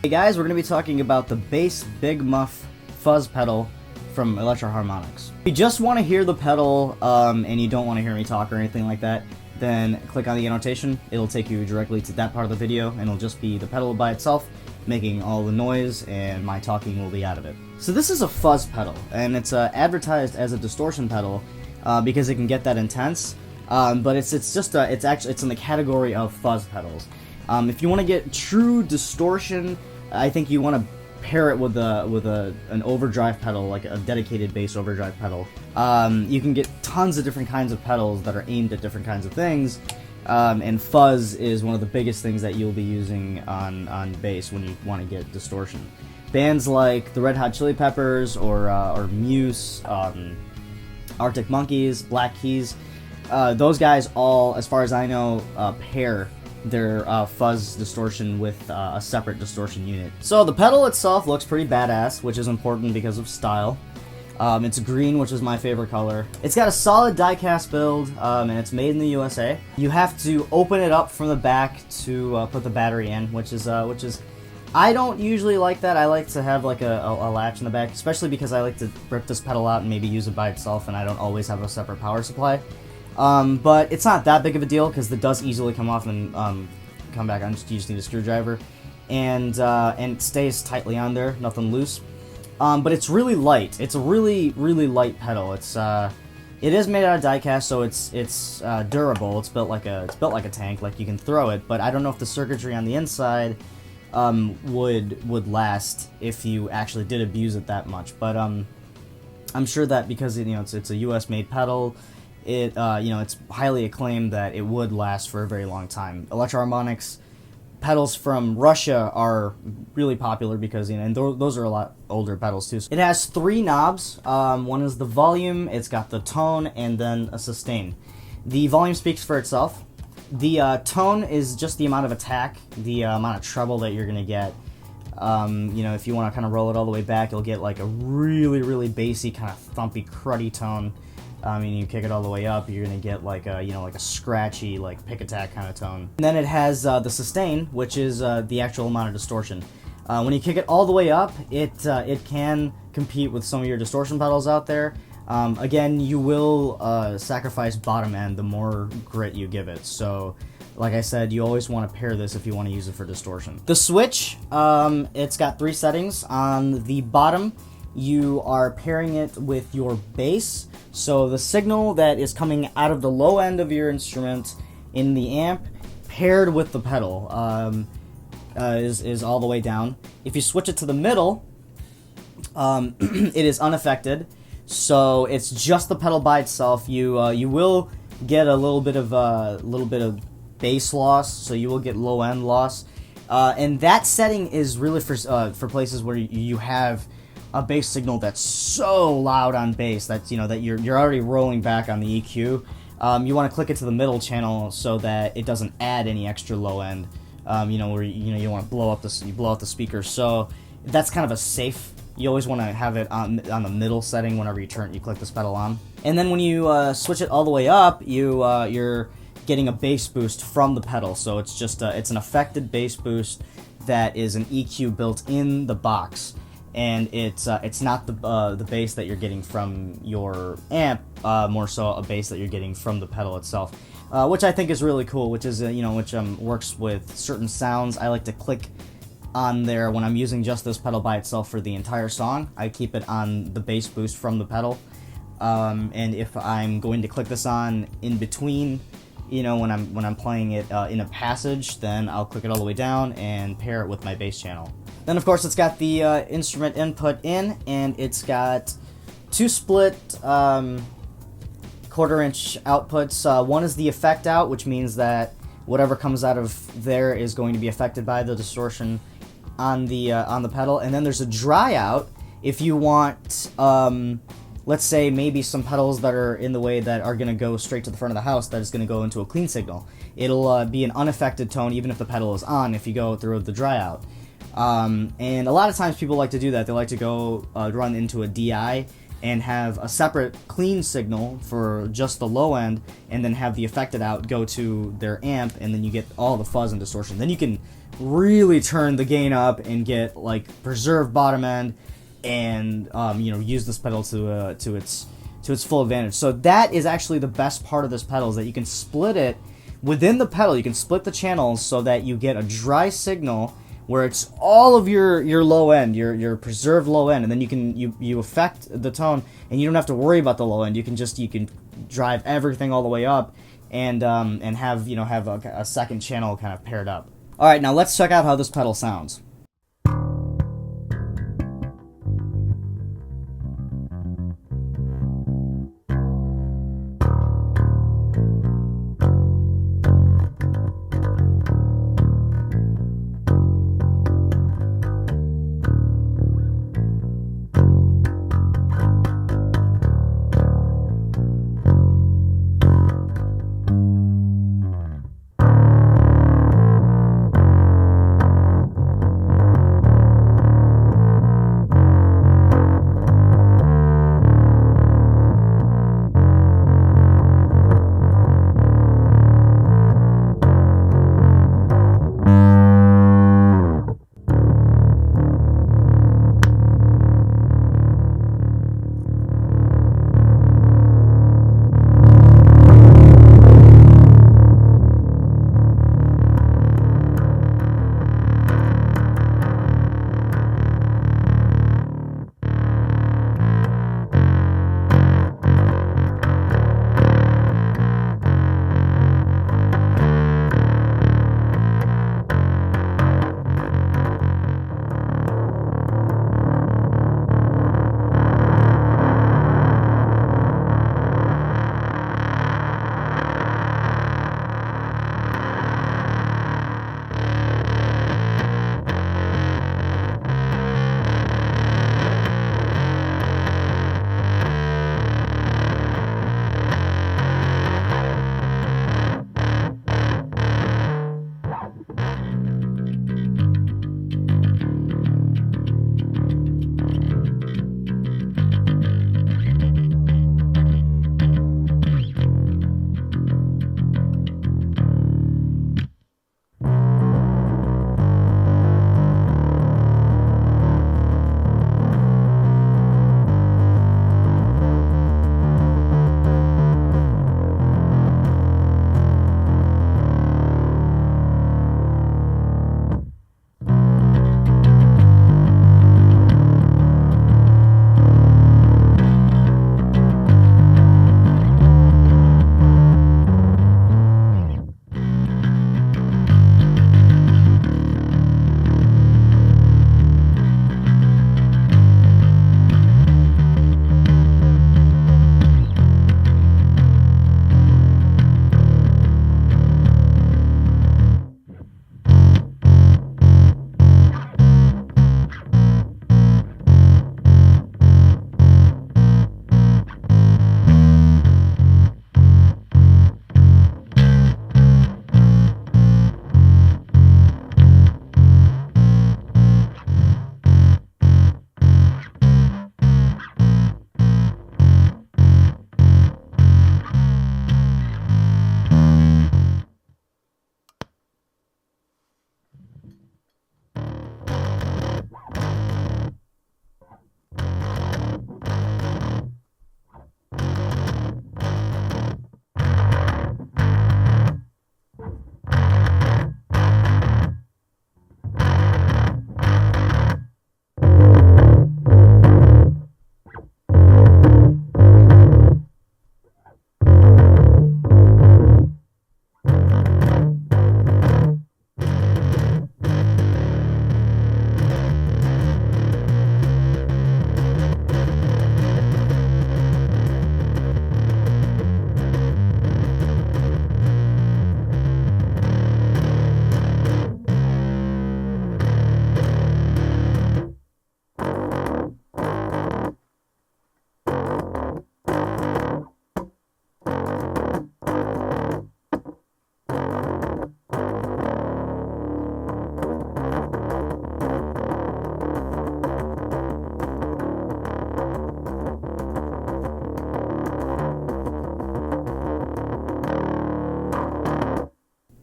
Hey guys, we're going to be talking about the bass Big Muff fuzz pedal from ElectroHarmonix. If you just want to hear the pedal and you don't want to hear me talk or anything like that, then click on the annotation. It'll take you directly to that part of the video, and it'll just be the pedal by itself making all the noise, and my talking will be out of it. So this is a fuzz pedal, and it's advertised as a distortion pedal because it can get that intense. But it's in the category of fuzz pedals. If you want to get true distortion, I think you want to pair it with an overdrive pedal, like a dedicated bass overdrive pedal. You can get tons of different kinds of pedals that are aimed at different kinds of things, and fuzz is one of the biggest things that you'll be using on bass when you want to get distortion. Bands like the Red Hot Chili Peppers or Muse, Arctic Monkeys, Black Keys, those guys all, as far as I know, pair their fuzz distortion with a separate distortion unit. So the pedal itself looks pretty badass, which is important because of style. It's green, which is my favorite color. It's got a solid die-cast build, and it's made in the USA. You have to open it up from the back to put the battery in, which is I don't usually like that. I like to have like a latch in the back, especially because I like to rip this pedal out and maybe use it by itself, and I don't always have a separate power supply. But it's not that big of a deal because it does easily come off and come back on. You just need a screwdriver, and it stays tightly on there, nothing loose. But it's really light. It's a really light pedal. It is made out of die-cast, so it's durable. It's built like a tank. Like, you can throw it, but I don't know if the circuitry on the inside would last if you actually did abuse it that much. But I'm sure that because it's a U.S. made pedal, it's highly acclaimed that it would last for a very long time. ElectroHarmonix pedals from Russia are really popular because and those are a lot older pedals too. It has 3 knobs. One is the volume, it's got the tone, and then a sustain. The volume speaks for itself. The tone is just the amount of attack, the amount of treble that you're gonna get. If you want to kind of roll it all the way back, you'll get like a really bassy, kind of thumpy, cruddy tone. You kick it all the way up, you're gonna get like a scratchy, like pick attack kind of tone. And then it has the sustain, which is the actual amount of distortion. When you kick it all the way up, it can compete with some of your distortion pedals out there. Again, you will sacrifice bottom end the more grit you give it. So, like I said, you always want to pair this if you want to use it for distortion. The switch, it's got 3 settings. On the bottom, you are pairing it with your bass. So the signal that is coming out of the low end of your instrument in the amp, paired with the pedal, is all the way down. If you switch it to the middle, it is unaffected. So it's just the pedal by itself. You will get a little bit of bass loss, so you will get low end loss, and that setting is really for places where you have a bass signal that's so loud on bass that that you're already rolling back on the EQ. You want to click it to the middle channel so that it doesn't add any extra low end. Where you want to blow out the speakers. So that's kind of a safe. You always want to have it on the middle setting whenever you click this pedal on. And then when you switch it all the way up, you're getting a bass boost from the pedal. So it's just it's an affected bass boost that is an EQ built in the box. And it's not the bass that you're getting from your amp, more so a bass that you're getting from the pedal itself, which I think is really cool. Which is which works with certain sounds. I like to click on there when I'm using just this pedal by itself for the entire song. I keep it on the bass boost from the pedal, and if I'm going to click this on in between, when I'm playing it in a passage, then I'll click it all the way down and pair it with my bass channel. Then, of course, it's got the instrument input in, and it's got 2 split 1/4-inch outputs. One is the effect out, which means that whatever comes out of there is going to be affected by the distortion on the pedal. And then there's a dry out if you want, let's say, maybe some pedals that are in the way that are going to go straight to the front of the house, that is going to go into a clean signal. It'll be an unaffected tone even if the pedal is on if you go through the dry out. And a lot of times people like to do that. They like to go run into a DI and have a separate clean signal for just the low end, and then have the affected out go to their amp, and then you get all the fuzz and distortion. Then you can really turn the gain up and get like preserve bottom end, and use this pedal to its full advantage. So that is actually the best part of this pedal, is that you can split it within the pedal. You can split the channels so that you get a dry signal where it's all of your low end, your preserved low end, and then you affect the tone, and you don't have to worry about the low end. You can drive everything all the way up, and have a second channel kind of paired up. All right, now let's check out how this pedal sounds.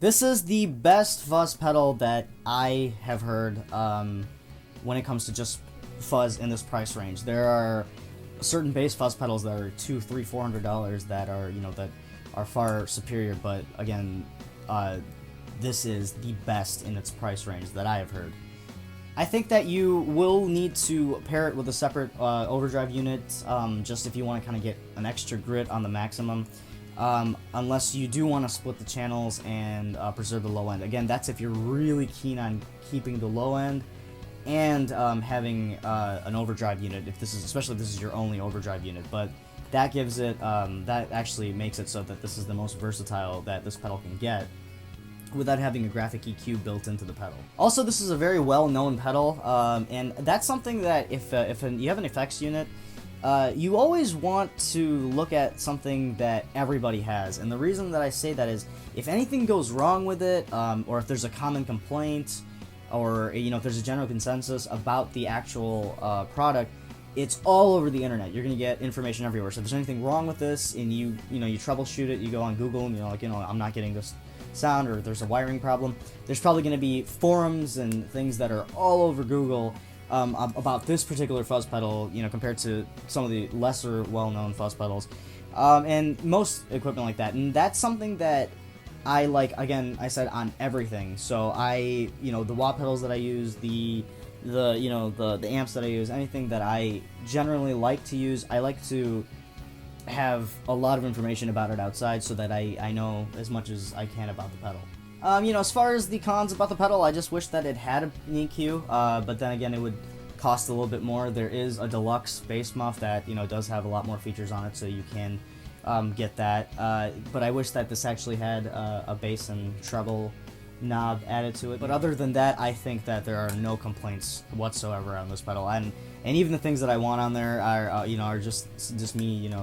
This is the best fuzz pedal that I have heard when it comes to just fuzz in this price range. There are certain bass fuzz pedals that are $200, $300, $400 that are, you know, that are far superior, but again, this is the best in its price range that I have heard. I think that you will need to pair it with a separate overdrive unit, just if you want to kind of get an extra grit on the maximum, unless you do want to split the channels and preserve the low end. Again, that's if you're really keen on keeping the low end and having an overdrive unit, especially if this is your only overdrive unit. But that gives it, that actually makes it so that this is the most versatile that this pedal can get, without having a graphic EQ built into the pedal. Also, this is a very well-known pedal, and that's something that if you have an effects unit, you always want to look at something that everybody has. And the reason that I say that is, if anything goes wrong with it, or if there's a common complaint, or you know, if there's a general consensus about the actual product, it's all over the internet. You're gonna get information everywhere. So if there's anything wrong with this, and you troubleshoot it, you go on Google and you're like, I'm not getting this sound, or there's a wiring problem, there's probably going to be forums and things that are all over Google about this particular fuzz pedal, compared to some of the lesser well-known fuzz pedals, and most equipment like that. And that's something that I like. Again, I said on everything. So the wah pedals that I use, the amps that I use, anything that I generally like to use, I like to have a lot of information about it outside, so that I know as much as I can about the pedal. As far as the cons about the pedal, I just wish that it had an EQ, but then again, it would cost a little bit more. There is a deluxe bass muff that does have a lot more features on it, so you can get that. But I wish that this actually had a bass and treble knob added to it. But other than that, I think that there are no complaints whatsoever on this pedal, and even the things that I want on there are just me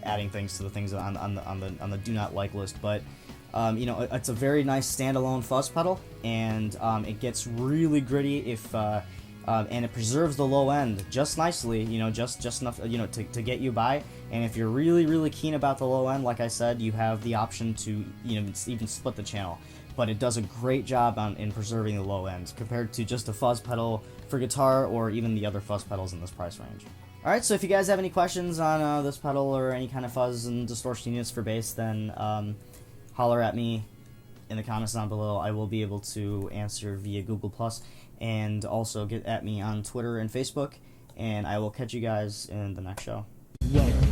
adding things to the things on the do not like list. But it's a very nice standalone fuzz pedal, and it gets really gritty and it preserves the low end just nicely, just enough to get you by. And if you're really keen about the low end, like I said, you have the option to even split the channel. But it does a great job in preserving the low end compared to just a fuzz pedal for guitar, or even the other fuzz pedals in this price range. Alright, so if you guys have any questions on this pedal or any kind of fuzz and distortion units for bass, then holler at me in the comments down below. I will be able to answer via Google+, and also get at me on Twitter and Facebook, and I will catch you guys in the next show. Yeah.